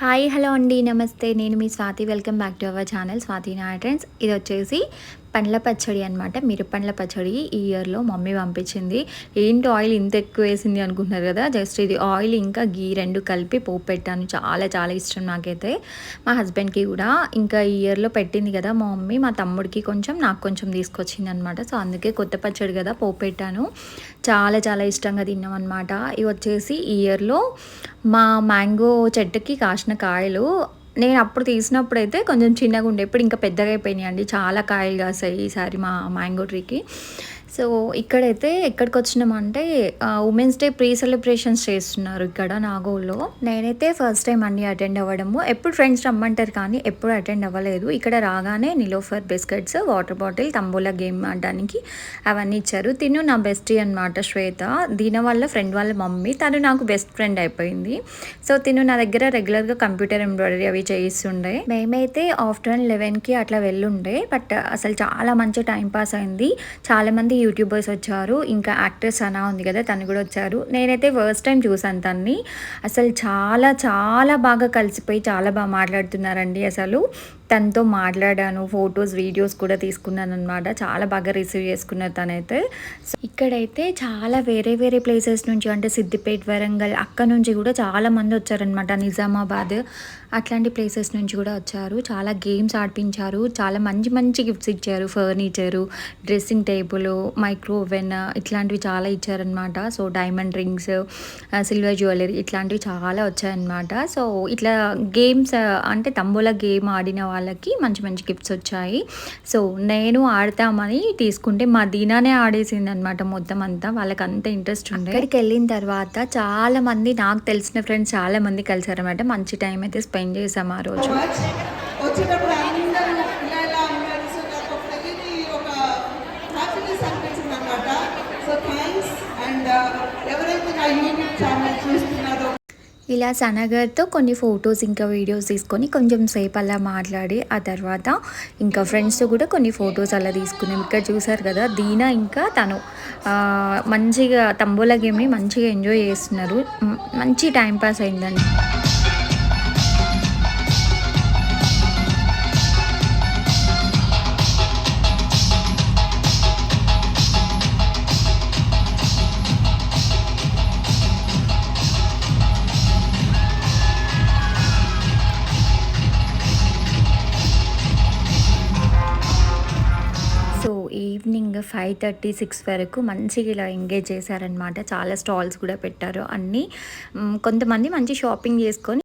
Hi hello అండి నమస్తే నేను మీ Swathi welcome back to our channel Swathi నా ట్రెండ్స్. ఇది వచ్చేసి పండ్ల పచ్చడి అనమాట. మిరపండ్ల పచ్చడి ఈ ఇయర్లో మమ్మీ పంపించింది. ఏంటి ఆయిల్ ఇంత ఎక్కువ వేసింది అనుకుంటున్నారు కదా, జస్ట్ ఇది ఆయిల్ ఇంకా గీ రెండు కలిపి పోపు పెట్టాను. చాలా చాలా ఇష్టం నాకైతే, మా హస్బెండ్కి కూడా. ఇంకా ఈ ఇయర్లో పెట్టింది కదా మా మమ్మీ, మా తమ్ముడికి కొంచెం నాకు కొంచెం తీసుకొచ్చింది అనమాట. సో అందుకే కొత్త పచ్చడి కదా పోపు పెట్టాను. చాలా చాలా ఇష్టంగా తిన్నాం అనమాట. ఇవి వచ్చేసి ఈ ఇయర్లో మా మ్యాంగో చెట్టుకి కాసిన కాయలు. నేను అప్పుడు తీసినప్పుడైతే కొంచెం చిన్నగా ఉండే, ఇప్పుడు ఇంకా పెద్దగా అయిపోయినాయండి. చాలా కాయలు కాసాయి ఈసారి మా మ్యాంగో ట్రీకి. సో ఇక్కడైతే ఎక్కడికి వచ్చినామంటే ఉమెన్స్ డే ప్రీ సెలబ్రేషన్స్ చేస్తున్నారు ఇక్కడ నాగోల్లో. నేనైతే ఫస్ట్ టైం అన్ని అటెండ్ అవ్వడము. ఎప్పుడు ఫ్రెండ్స్ రమ్మంటారు కానీ ఎప్పుడు అటెండ్ అవ్వలేదు. ఇక్కడ రాగానే Niloufer biscuits, water bottle, tambola game ఆడడానికి అవన్నీ ఇచ్చారు. తిను నా బెస్టీ అనమాట శ్వేత, దీని వల్ల ఫ్రెండ్ వాళ్ళ మమ్మీ, తను నాకు బెస్ట్ ఫ్రెండ్ అయిపోయింది. సో తిను నా దగ్గర రెగ్యులర్గా కంప్యూటర్ ఎంబ్రాయిడరీ అవి చేయిస్తుండే. మేమైతే ఆఫ్టర్నూన్ 11కి అట్లా వెళ్ళుండే, బట్ అసలు చాలా మంచి టైం పాస్ అయింది. చాలామంది యూట్యూబర్స్ వచ్చారు, ఇంకా యాక్ట్రెస్ అనా ఉంది కదా తను కూడా వచ్చారు. నేనైతే ఫస్ట్ టైం చూసాను తన్ని. అసలు చాలా చాలా బాగా కలిసిపోయి చాలా బాగా మాట్లాడుతున్నారండి. అసలు తనతో మాట్లాడాను, ఫొటోస్ వీడియోస్ కూడా తీసుకున్నాను అనమాట. చాలా బాగా రిసీవ్ చేసుకున్నారు తనైతే. సో ఇక్కడైతే చాలా వేరే వేరే ప్లేసెస్ నుంచి, అంటే సిద్దిపేట, వరంగల్ అక్కడ నుంచి కూడా చాలా మంది వచ్చారనమాట. నిజామాబాద్ అట్లాంటి ప్లేసెస్ నుంచి కూడా వచ్చారు. చాలా గేమ్స్ ఆడిపించారు, చాలా మంచి మంచి గిఫ్ట్స్ ఇచ్చారు. Furniture, dressing table, micro oven ఇట్లాంటివి చాలా ఇచ్చారనమాట. So diamond rings, silver jewellery ఇట్లాంటివి చాలా వచ్చాయన్నమాట. సో ఇట్లా గేమ్స్ అంటే తంబోలా గేమ్ ఆడిన వాళ్ళకి మంచి మంచి గిఫ్ట్స్ వచ్చాయి. సో నేను ఆడతామని తీసుకుంటే మా దీనానే ఆడేసింది అనమాట మొత్తం అంతా. వాళ్ళకి అంత ఇంట్రెస్ట్ ఉండే. అక్కడికి వెళ్ళిన తర్వాత చాలా మంది నాకు తెలిసిన ఫ్రెండ్స్ చాలా మంది కలిసారనమాట. మంచి టైం అయితే స్పెండ్ చేసాం ఆ రోజు. ఇలా సనగర్తో కొన్ని ఫొటోస్ ఇంకా వీడియోస్ తీసుకొని కొంచెం సేపు అలా మాట్లాడి, ఆ తర్వాత ఇంకా ఫ్రెండ్స్తో కూడా కొన్ని ఫొటోస్ అలా తీసుకున్నాం. ఇక్కడ చూసారు కదా దీనా ఇంకా తను మంచిగా తంబోలా గేమ్ని మంచిగా ఎంజాయ్ చేస్తున్నారు. మంచి టైం పాస్ అయిందండి. సో ఈవినింగ్ 5:36 వరకు మంచిగా ఇలా ఎంగేజ్ చేశారనమాట. చాలా స్టాల్స్ కూడా పెట్టారు అన్నీ. కొంతమంది మంచి షాపింగ్ చేసుకొని